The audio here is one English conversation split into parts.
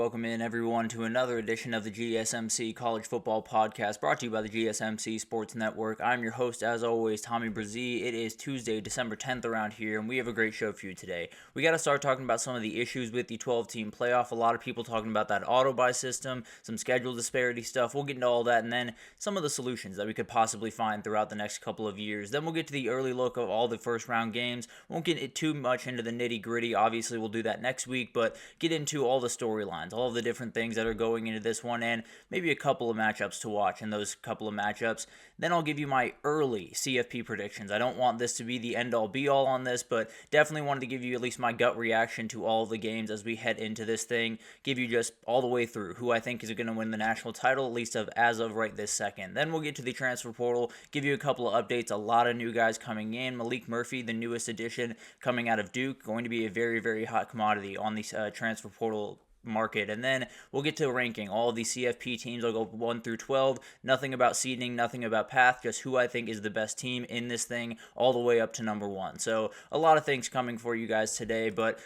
welcome in everyone to another edition of the GSMC College Football Podcast, brought to you by the GSMC Sports Network. I'm your host, as always, Tommy Brzee. It is Tuesday, December 10th around here, and we have a great show for you today. We got to start talking about some of the issues with the 12-team playoff. A lot of people talking about that auto-buy system, some schedule disparity stuff. We'll get into all that, and then some of the solutions that we could possibly find throughout the next couple of years. Then we'll get to the early look of all the first-round games. Won't get too much into the nitty-gritty. Obviously, we'll do that next week, but get into all the storylines, all of the different things that are going into this one, and maybe a couple of matchups to watch in those couple of matchups. Then I'll give you my early CFP predictions. I don't want this to be the end-all be-all on this, but definitely wanted to give you at least my gut reaction to all of the games as we head into this thing, give you just all the way through who I think is going to win the national title, at least as of right this second. Then we'll get to the transfer portal, give you a couple of updates, a lot of new guys coming in. Malik Murphy, the newest addition coming out of Duke, going to be a very, very hot commodity on the transfer portal market. And then we'll get to ranking all of the CFP teams. I'll go 1 through 12. Nothing about seeding, nothing about path, just who I think is the best team in this thing all the way up to number 1. So a lot of things coming for you guys today, but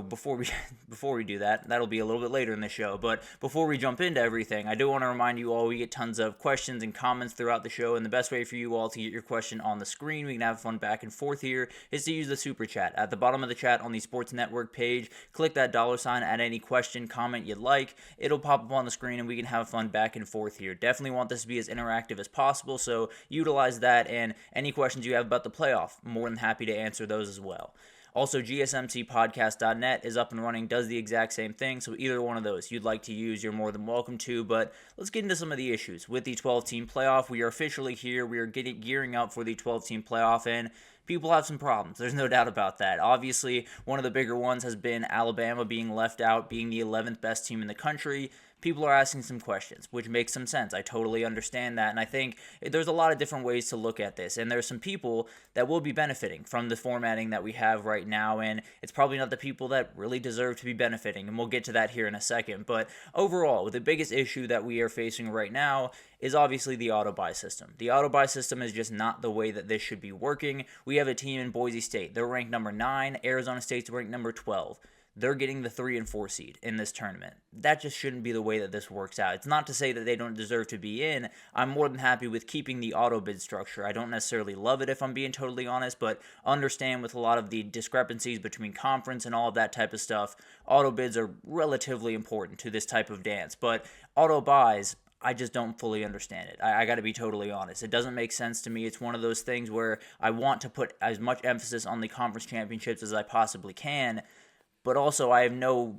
before we do that, that'll be a little bit later in the show, but before we jump into everything, I do want to remind you all we get tons of questions and comments throughout the show, and the best way for you all to get your question on the screen, we can have fun back and forth here, is to use the super chat. At the bottom of the chat on the Sports Network page, click that $, add any question, comment you'd like, it'll pop up on the screen, and we can have fun back and forth here. Definitely want this to be as interactive as possible, so utilize that, and any questions you have about the playoff, more than happy to answer those as well. Also, gsmcpodcast.net is up and running, does the exact same thing, so either one of those you'd like to use, you're more than welcome to, but let's get into some of the issues. With the 12-team playoff, we are officially here, we are gearing up for the 12-team playoff, and people have some problems, there's no doubt about that. Obviously, one of the bigger ones has been Alabama being left out, being the 11th best team in the country. People are asking some questions, which makes some sense. I totally understand that, and I think there's a lot of different ways to look at this, and there's some people that will be benefiting from the formatting that we have right now, and it's probably not the people that really deserve to be benefiting, and we'll get to that here in a second. But overall, the biggest issue that we are facing right now is obviously the auto-buy system. The auto-buy system is just not the way that this should be working. We have a team in Boise State. They're ranked number 9. Arizona State's ranked number 12. They're getting the 3 and 4 seed in this tournament. That just shouldn't be the way that this works out. It's not to say that they don't deserve to be in. I'm more than happy with keeping the auto bid structure. I don't necessarily love it, if I'm being totally honest, but understand with a lot of the discrepancies between conference and all of that type of stuff, auto bids are relatively important to this type of dance. But auto buys, I just don't fully understand it. I got to be totally honest. It doesn't make sense to me. It's one of those things where I want to put as much emphasis on the conference championships as I possibly can, but also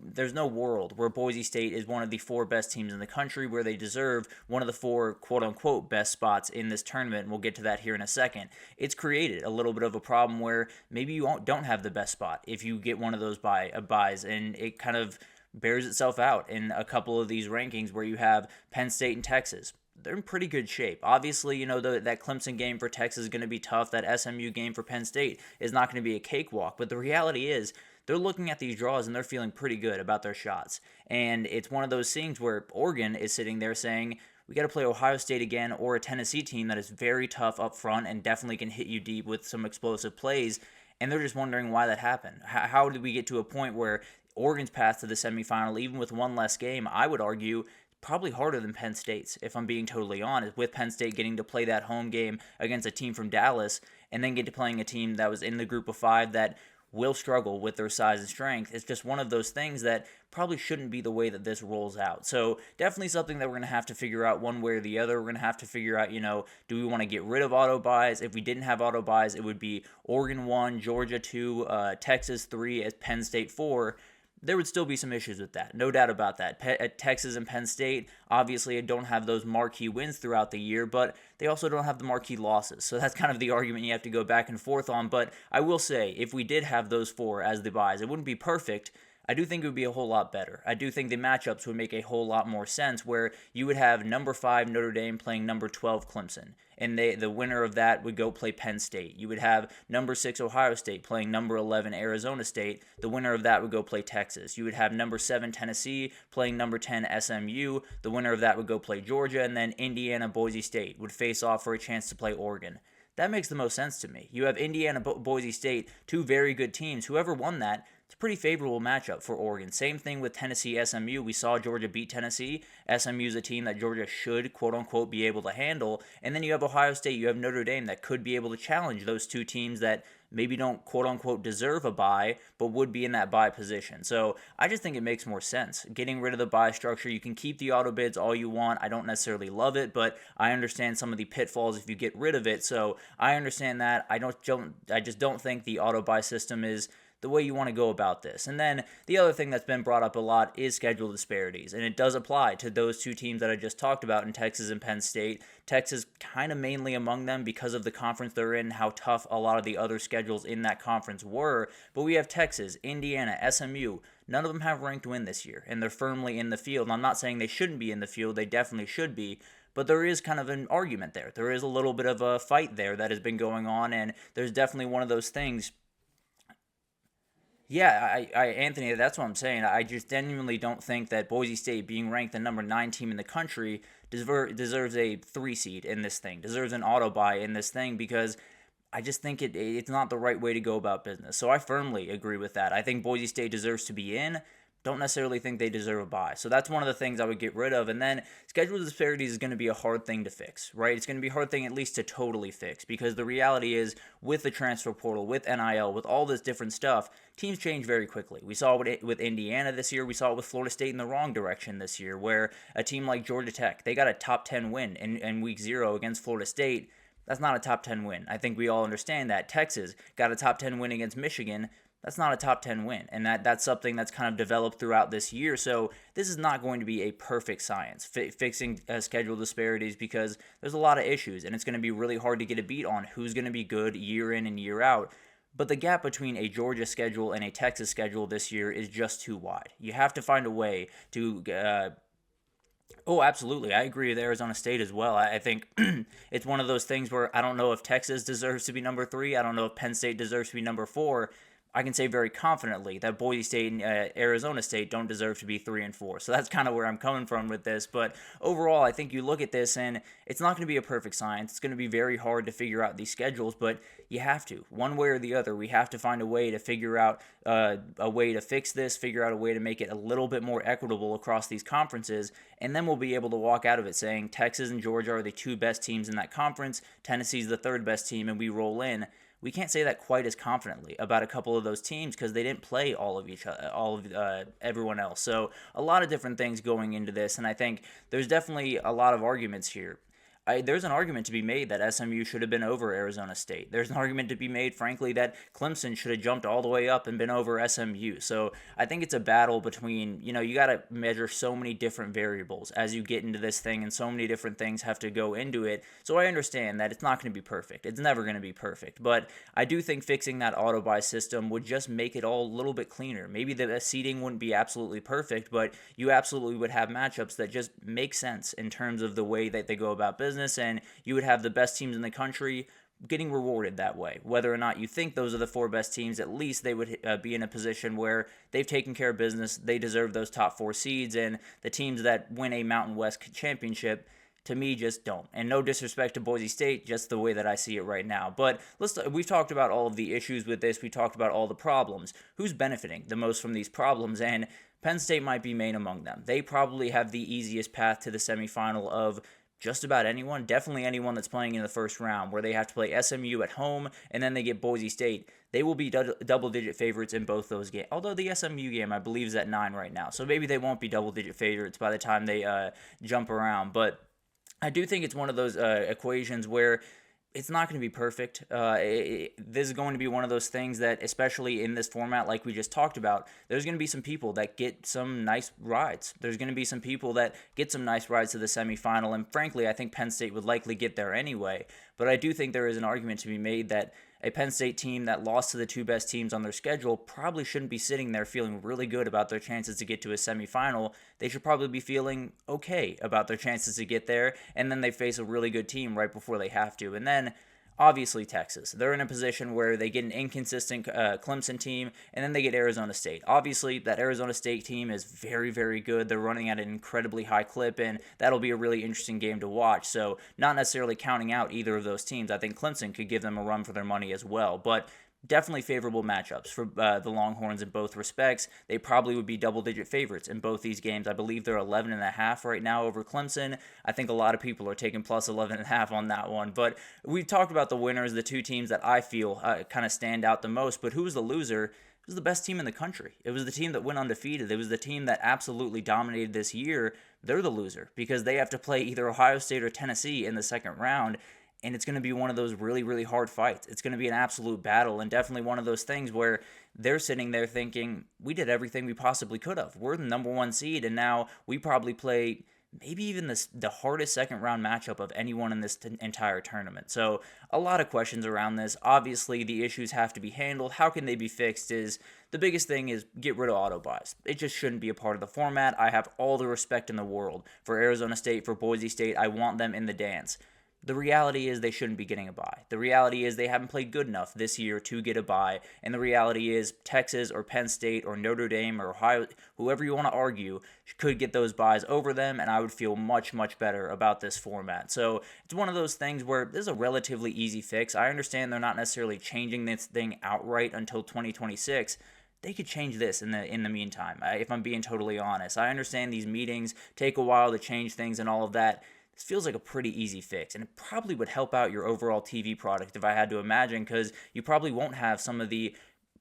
there's no world where Boise State is one of the 4 best teams in the country, where they deserve one of the 4 quote-unquote best spots in this tournament, and we'll get to that here in a second. It's created a little bit of a problem where maybe you don't have the best spot if you get one of those buys, and it kind of bears itself out in a couple of these rankings where you have Penn State and Texas. They're in pretty good shape. Obviously, that Clemson game for Texas is going to be tough. That SMU game for Penn State is not going to be a cakewalk, but the reality is, they're looking at these draws and they're feeling pretty good about their shots. And it's one of those things where Oregon is sitting there saying, we got to play Ohio State again, or a Tennessee team that is very tough up front and definitely can hit you deep with some explosive plays. And they're just wondering why that happened. How did we get to a point where Oregon's path to the semifinal, even with one less game, I would argue, probably harder than Penn State's, if I'm being totally honest, with Penn State getting to play that home game against a team from Dallas and then get to playing a team that was in the group of 5 that will struggle with their size and strength. It's just one of those things that probably shouldn't be the way that this rolls out. So definitely something that we're going to have to figure out one way or the other. We're going to have to figure out, do we want to get rid of auto buys? If we didn't have auto buys, it would be Oregon 1, Georgia 2, Texas 3, Penn State 4. There would still be some issues with that, no doubt about that. Texas and Penn State obviously don't have those marquee wins throughout the year, but they also don't have the marquee losses. So that's kind of the argument you have to go back and forth on. But I will say, if we did have those 4 as the buys, it wouldn't be perfect. I do think it would be a whole lot better. I do think the matchups would make a whole lot more sense, where you would have number 5 Notre Dame playing number 12 Clemson, and the winner of that would go play Penn State. You would have number 6 Ohio State playing number 11 Arizona State. The winner of that would go play Texas. You would have number 7 Tennessee playing number 10 SMU. The winner of that would go play Georgia, and then Indiana Boise State would face off for a chance to play Oregon. That makes the most sense to me. You have Indiana Boise State, 2 very good teams. Whoever won that, it's a pretty favorable matchup for Oregon. Same thing with Tennessee SMU. We saw Georgia beat Tennessee. SMU is a team that Georgia should, quote unquote, be able to handle. And then you have Ohio State, you have Notre Dame that could be able to challenge those two teams that maybe don't, quote unquote, deserve a bye, but would be in that bye position. So I just think it makes more sense. Getting rid of the bye structure, you can keep the auto bids all you want. I don't necessarily love it, but I understand some of the pitfalls if you get rid of it. So I understand that. I just don't think the auto buy system is the way you want to go about this. And then the other thing that's been brought up a lot is schedule disparities, and it does apply to those two teams that I just talked about in Texas and Penn State. Texas kind of mainly among them because of the conference they're in, how tough a lot of the other schedules in that conference were, but we have Texas, Indiana, SMU. None of them have ranked win this year, and they're firmly in the field. And I'm not saying they shouldn't be in the field, they definitely should be, but there is kind of an argument there. There is a little bit of a fight there that has been going on, and there's definitely one of those things. Yeah, Anthony, that's what I'm saying. I just genuinely don't think that Boise State, being ranked the number 9 team in the country, deserves a 3 seed in this thing, deserves an auto buy in this thing, because I just think it's not the right way to go about business. So I firmly agree with that. I think Boise State deserves to be in. Don't necessarily think they deserve a bye. So that's one of the things I would get rid of. And then schedule disparities is going to be a hard thing to fix, right? It's going to be a hard thing at least to totally fix, because the reality is with the transfer portal, with NIL, with all this different stuff, teams change very quickly. We saw it with Indiana this year. We saw it with Florida State in the wrong direction this year, where a team like Georgia Tech, they got a top 10 win in week 0 against Florida State. That's not a top 10 win. I think we all understand that. Texas got a top 10 win against Michigan. That's not a top 10 win, and that's something that's kind of developed throughout this year. So this is not going to be a perfect science, fixing schedule disparities, because there's a lot of issues, and it's going to be really hard to get a beat on who's going to be good year in and year out. But the gap between a Georgia schedule and a Texas schedule this year is just too wide. You have to find a way to Oh, absolutely. I agree with Arizona State as well. I think it's one of those things where I don't know if Texas deserves to be number 3. I don't know if Penn State deserves to be number 4. I can say very confidently that Boise State and Arizona State don't deserve to be 3 and 4. So that's kind of where I'm coming from with this. But overall, I think you look at this and it's not going to be a perfect science. It's going to be very hard to figure out these schedules, but you have to. One way or the other, we have to find a way to figure out a way to fix this, figure out a way to make it a little bit more equitable across these conferences, and then we'll be able to walk out of it saying Texas and Georgia are the 2 best teams in that conference, Tennessee's the 3rd best team, and we roll in. We can't say that quite as confidently about a couple of those teams because they didn't play all of everyone else. So a lot of different things going into this, and I think there's definitely a lot of arguments here. There's an argument to be made that SMU should have been over Arizona State. There's an argument to be made, frankly, that Clemson should have jumped all the way up and been over SMU. So I think it's a battle between, you got to measure so many different variables as you get into this thing, and so many different things have to go into it. So I understand that it's not going to be perfect. It's never going to be perfect. But I do think fixing that auto buy system would just make it all a little bit cleaner. Maybe the seeding wouldn't be absolutely perfect, but you absolutely would have matchups that just make sense in terms of the way that they go about business. And you would have the best teams in the country getting rewarded that way. Whether or not you think those are the 4 best teams, at least they would be in a position where they've taken care of business. They deserve those top 4 seeds, and the teams that win a Mountain West championship, to me, just don't. And no disrespect to Boise State, just the way that I see it right now. But we've talked about all of the issues with this. We talked about all the problems. Who's benefiting the most from these problems? And Penn State might be main among them. They probably have the easiest path to the semifinal of just about anyone, definitely anyone that's playing in the first round, where they have to play SMU at home and then they get Boise State. They will be double-digit favorites in both those games. Although the SMU game, I believe, is at 9 right now. So maybe they won't be double-digit favorites by the time they jump around. But I do think it's one of those equations where it's not going to be perfect. This is going to be one of those things that, especially in this format like we just talked about, there's going to be some people that get some nice rides. There's going to be some people that get some nice rides to the semifinal, and frankly, I think Penn State would likely get there anyway. But I do think there is an argument to be made that a Penn State team that lost to the 2 best teams on their schedule probably shouldn't be sitting there feeling really good about their chances to get to a semifinal. They should probably be feeling okay about their chances to get there, and then they face a really good team right before they have to. And then, obviously, Texas. They're in a position where they get an inconsistent Clemson team, and then they get Arizona State. Obviously, that Arizona State team is very, very good. They're running at an incredibly high clip, and that'll be a really interesting game to watch. So not necessarily counting out either of those teams. I think Clemson could give them a run for their money as well. But definitely favorable matchups for the Longhorns in both respects. They probably would be double-digit favorites in both these games. I believe they're 11.5 right now over Clemson. I think a lot of people are taking plus 11.5 on that one. But we've talked about the winners, the two teams that I feel kind of stand out the most. But who was the loser? It was the best team in the country. It was the team that went undefeated. It was the team that absolutely dominated this year. They're the loser because they have to play either Ohio State or Tennessee in the second round. And it's going to be one of those really, really hard fights. It's going to be an absolute battle, and definitely one of those things where they're sitting there thinking, we did everything we possibly could have. We're the number one seed, and now we probably play maybe even the hardest second-round matchup of anyone in this entire tournament. So a lot of questions around this. Obviously, the issues have to be handled. How can they be fixed is the biggest thing is get rid of auto buys. It just shouldn't be a part of the format. I have all the respect in the world for Arizona State, for Boise State. I want them in the dance. The reality is they shouldn't be getting a bye. The reality is they haven't played good enough this year to get a bye. And the reality is Texas or Penn State or Notre Dame or Ohio, whoever you want to argue, could get those byes over them, and I would feel much, much better about this format. So it's one of those things where this is a relatively easy fix. I understand they're not necessarily changing this thing outright until 2026. They could change this in the meantime, if I'm being totally honest. I understand these meetings take a while to change things and all of that. This feels like a pretty easy fix, and it probably would help out your overall TV product if I had to imagine, because you probably won't have some of the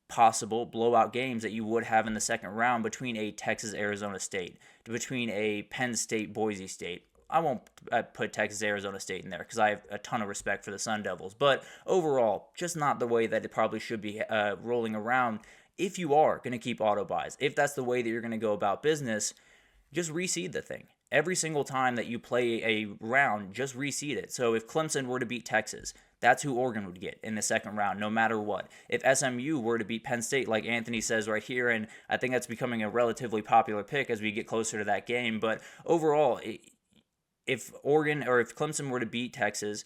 possible blowout games that you would have in the second round between a Texas-Arizona State, between a Penn State-Boise State. I won't put Texas-Arizona State in there because I have a ton of respect for the Sun Devils, but overall, just not the way that it probably should be rolling around if you are going to keep auto buys. If that's the way that you're going to go about business, just reseed the thing. Every single time that you play a round, just reseed it. So if Clemson were to beat Texas, that's who Oregon would get in the second round, no matter what. If SMU were to beat Penn State, like Anthony says right here, and I think that's becoming a relatively popular pick as we get closer to that game, but overall, if Oregon or if Clemson were to beat Texas,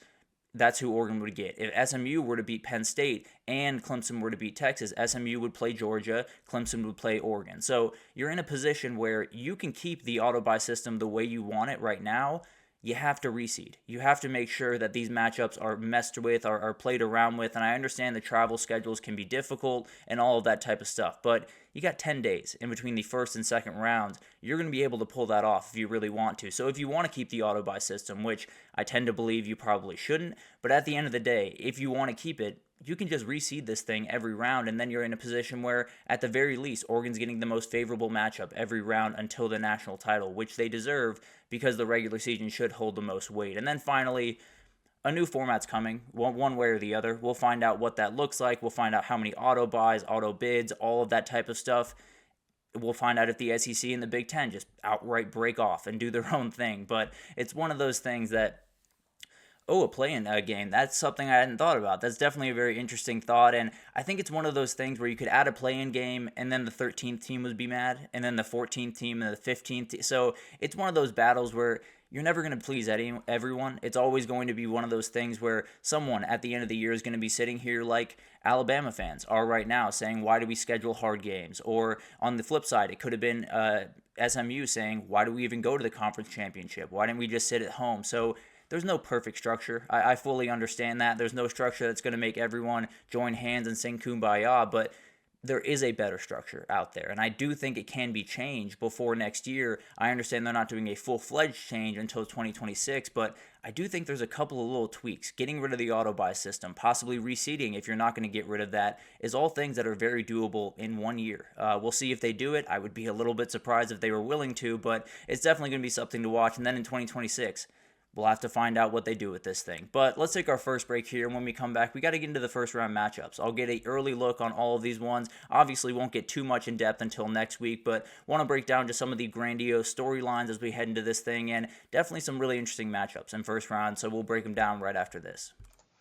that's who Oregon would get. If SMU were to beat Penn State and Clemson were to beat Texas, SMU would play Georgia, Clemson would play Oregon. So you're in a position where you can keep the auto-buy system the way you want it right now. You have to reseed. You have to make sure that these matchups are messed with, are played around with, and I understand the travel schedules can be difficult and all of that type of stuff, but you got 10 days in between the first and second rounds. You're going to be able to pull that off if you really want to. So if you want to keep the auto-buy system, which I tend to believe you probably shouldn't, but at the end of the day, if you want to keep it, you can just reseed this thing every round, and then you're in a position where, at the very least, Oregon's getting the most favorable matchup every round until the national title, which they deserve because the regular season should hold the most weight. And then finally, a new format's coming, one way or the other. We'll find out what that looks like. We'll find out how many auto buys, auto bids, all of that type of stuff. We'll find out if the SEC and the Big Ten just outright break off and do their own thing. But it's one of those things that, a play-in game. That's something I hadn't thought about. That's definitely a very interesting thought, and I think it's one of those things where you could add a play-in game, and then the 13th team would be mad, and then the 14th team and the 15th team. So it's one of those battles where you're never going to please everyone. It's always going to be one of those things where someone at the end of the year is going to be sitting here like Alabama fans are right now saying, why do we schedule hard games? Or on the flip side, it could have been SMU saying, why do we even go to the conference championship? Why didn't we just sit at home? So there's no perfect structure. I fully understand that. There's no structure that's going to make everyone join hands and sing Kumbaya, but there is a better structure out there, and I do think it can be changed before next year. I understand they're not doing a full-fledged change until 2026, but I do think there's a couple of little tweaks. Getting rid of the auto-buy system, possibly reseeding if you're not going to get rid of that, is all things that are very doable in 1 year. We'll see if they do it. I would be a little bit surprised if they were willing to, but it's definitely going to be something to watch, and then in 2026, we'll have to find out what they do with this thing. But let's take our first break here, and when we come back, we got to get into the first round matchups. I'll get an early look on all of these ones. Obviously, won't get too much in depth until next week, but want to break down just some of the grandiose storylines as we head into this thing, and definitely some really interesting matchups in first round, so we'll break them down right after this.